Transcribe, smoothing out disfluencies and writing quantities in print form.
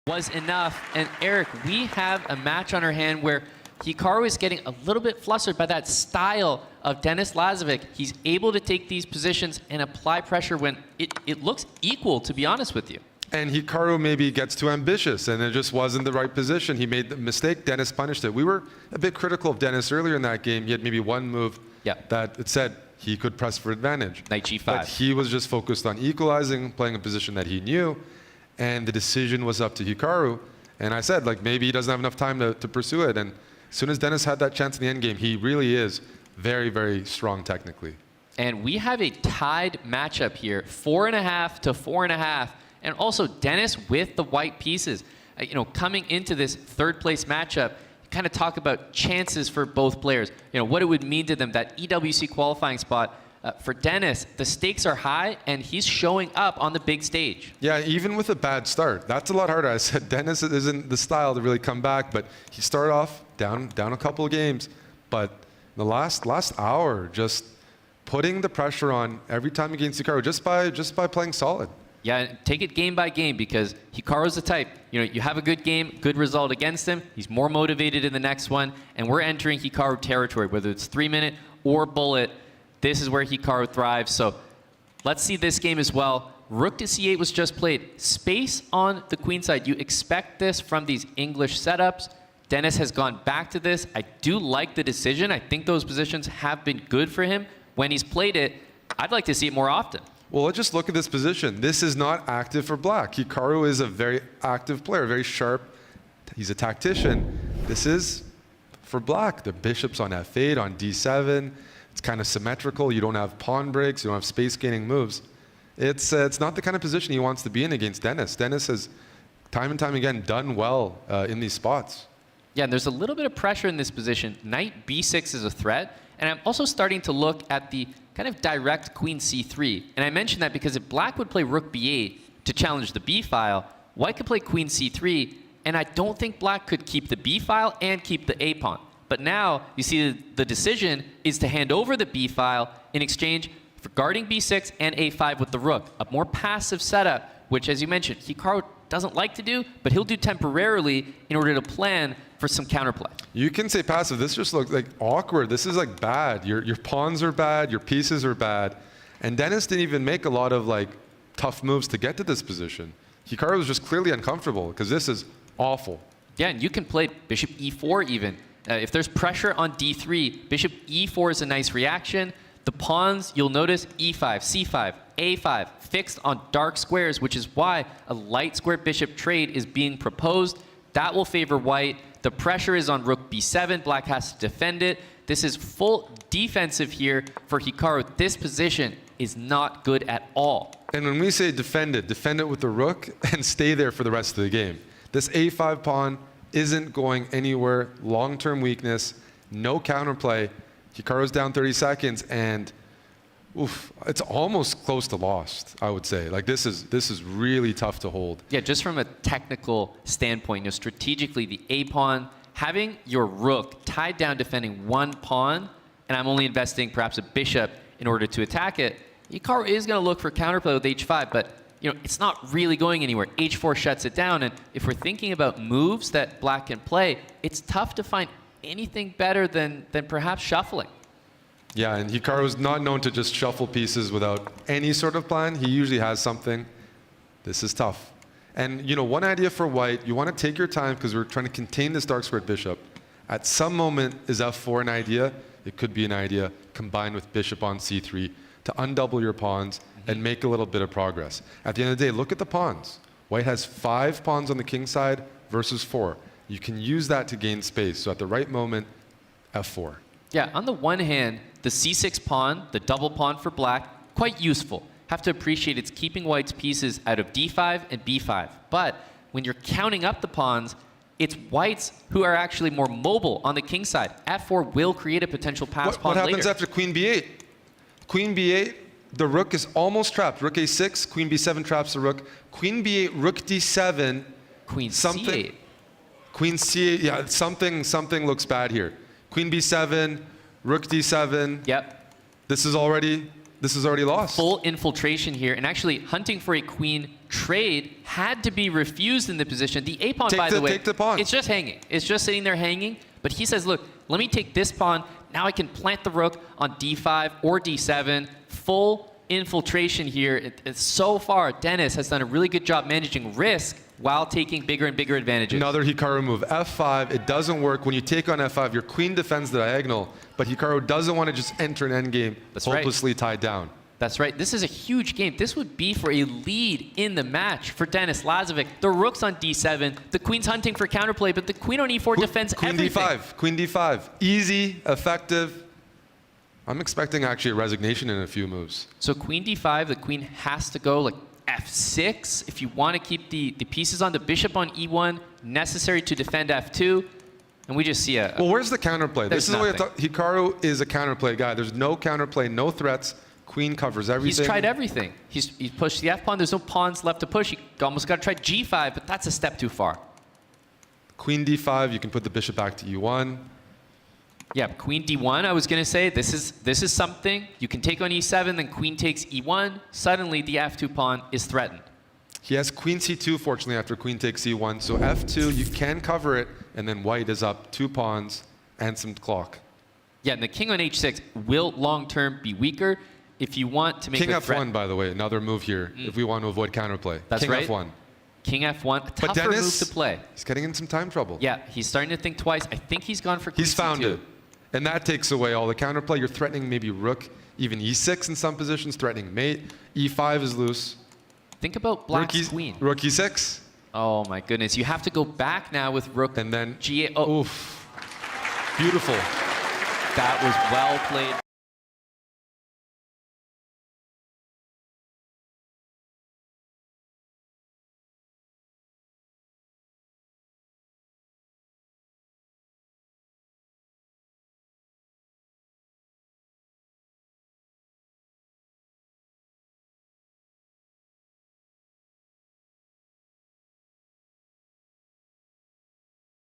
was enough. And Eric, we have a match on our hand where Hikaru is getting a little bit flustered by that style of Denis Lazavik. He's able to take these positions and apply pressure when it looks equal, to be honest with you. And Hikaru maybe gets too ambitious, and it just wasn't the right position. He made the mistake. Denis punished it. We were a bit critical of Denis earlier in that game. He had maybe one move that it said he could press for advantage. Knight G5. But he was just focused on equalizing, playing a position that he knew, and the decision was up to Hikaru. And I said, like, maybe he doesn't have enough time to pursue it. And as soon as Denis had that chance in the endgame, he really is very, very strong technically. And we have a tied matchup here, 4.5 to 4.5. And also Denis with the white pieces. You know, coming into this third place matchup, you kind of talk about chances for both players. You know, what it would mean to them, that EWC qualifying spot. For Denis, the stakes are high, and he's showing up on the big stage. Yeah, even with a bad start. That's a lot harder. I said Denis isn't the style to really come back, but he started off down a couple of games. But the last hour, just putting the pressure on every time against Hikaru, just by playing solid. Yeah, take it game by game, because Hikaru's the type, you know, you have a good game, good result against him, he's more motivated in the next one, and we're entering Hikaru territory, whether it's 3-minute or bullet. This is where Hikaru thrives. So let's see this game as well. Rook to c8 was just played. Space on the queen side. You expect this from these English setups. Denis has gone back to this. I do like the decision. I think those positions have been good for him when he's played it. I'd like to see it more often. Well, let's just look at this position. This is not active for black. Hikaru is a very active player, very sharp. He's a tactician. This is for black. The bishop's on f8, on d7. It's kind of symmetrical. You don't have pawn breaks. You don't have space gaining moves. It's not the kind of position he wants to be in against Denis. Denis has time and time again done well in these spots. Yeah, and there's a little bit of pressure in this position. Knight b6 is a threat. And I'm also starting to look at the kind of direct queen c3. And I mentioned that because if black would play rook b8 to challenge the b file, white could play queen c3. And I don't think black could keep the b file and keep the a pawn. But now, you see the decision is to hand over the b file in exchange for guarding b6 and a5 with the rook. A more passive setup, which, as you mentioned, Hikaru doesn't like to do, but he'll do temporarily in order to plan for some counterplay. You can say passive. This just looks like awkward. This is like bad. Your pawns are bad. Your pieces are bad. And Denis didn't even make a lot of like tough moves to get to this position. Hikaru was just clearly uncomfortable because this is awful. Yeah, and you can play bishop e4 even. If there's pressure on d3, bishop e4 is a nice reaction. The pawns, you'll notice e5, c5, a5, fixed on dark squares, which is why a light square bishop trade is being proposed. That will favor white. The pressure is on rook b7. Black has to defend it. This is full defensive here for Hikaru. This position is not good at all. And when we say defend it with the rook and stay there for the rest of the game. This a5 pawn isn't going anywhere. Long-term weakness, no counterplay. Hikaru's down 30 seconds, and oof, it's almost close to lost, I would say. Like this is really tough to hold. Yeah, just from a technical standpoint, you know, strategically, the a pawn, having your rook tied down defending one pawn, and I'm only investing perhaps a bishop in order to attack it. Hikaru is going to look for counterplay with h5, but you know, it's not really going anywhere. h4 shuts it down, and if we're thinking about moves that black can play, it's tough to find anything better than perhaps shuffling. Yeah, and Hikaru's not known to just shuffle pieces without any sort of plan. He usually has something. This is tough. And you know, one idea for white, you want to take your time because we're trying to contain this dark squared bishop. At some moment, is f4 an idea? It could be an idea combined with bishop on c3 to undouble your pawns and make a little bit of progress. At the end of the day, look at the pawns. White has 5 pawns on the king side versus 4. You can use that to gain space. So at the right moment, f4. Yeah, on the one hand, the c6 pawn, the double pawn for black, quite useful. Have to appreciate it's keeping white's pieces out of d5 and b5. But when you're counting up the pawns, it's whites who are actually more mobile on the king side. f4 will create a potential pass pawn later. What happens after queen b8? Queen b8, the rook is almost trapped. Rook a6, queen b7 traps the rook. Queen b8, rook d7. Queen c8. Queen c8, yeah, something looks bad here. Queen b7, rook d7. Yep. This is already this is already lost. Full infiltration here, and actually hunting for a queen trade had to be refused in the position. The a pawn, by the way, take the pawn. it's just hanging. It's just sitting there hanging. But he says, look, let me take this pawn. Now I can plant the rook on d5 or d7. Full infiltration here. So far, Denis has done a really good job managing risk while taking bigger and bigger advantages. Another Hikaru move, f5. It doesn't work. When you take on f5, your queen defends the diagonal, but Hikaru doesn't want to just enter an endgame hopelessly tied down. That's right. This is a huge game. This would be for a lead in the match for Denis Lazavik. The rook's on d7. The queen's hunting for counterplay, but the queen on e4 defends everything. Queen d5. Easy, effective. I'm expecting actually a resignation in a few moves. So queen d5, the queen has to go like f6 if you want to keep the pieces on. The bishop on e1, necessary to defend f2. And we just see a... Well, where's the counterplay? This is the way I nothing. thought. Hikaru is a counterplay guy. There's no counterplay, no threats. Queen covers everything. He's tried everything. He's pushed the f-pawn. There's no pawns left to push. He almost got to try g5, but that's a step too far. Queen d5, you can put the bishop back to e1. Yeah, queen d1, I was going to say, this is something. You can take on e7, then queen takes e1. Suddenly, the f2 pawn is threatened. He has queen c2, fortunately, after queen takes e1. So f2, you can cover it, and then white is up 2 pawns and some clock. Yeah, and the king on h6 will long-term be weaker. If you want to make King a f1, by the way, another move here, if we want to avoid counterplay. That's King right. f1. King f1, a tougher Denis, move to play. He's getting in some time trouble. Yeah, he's starting to think twice. I think he's gone for queen He's found c2. it. And that takes away all the counterplay. You're threatening maybe rook, even e6 in some positions, threatening mate. e5 is loose. Think about black's queen. Rook e6. Oh my goodness, you have to go back now with rook And then, g8. Oh, oof. Beautiful. that was well played.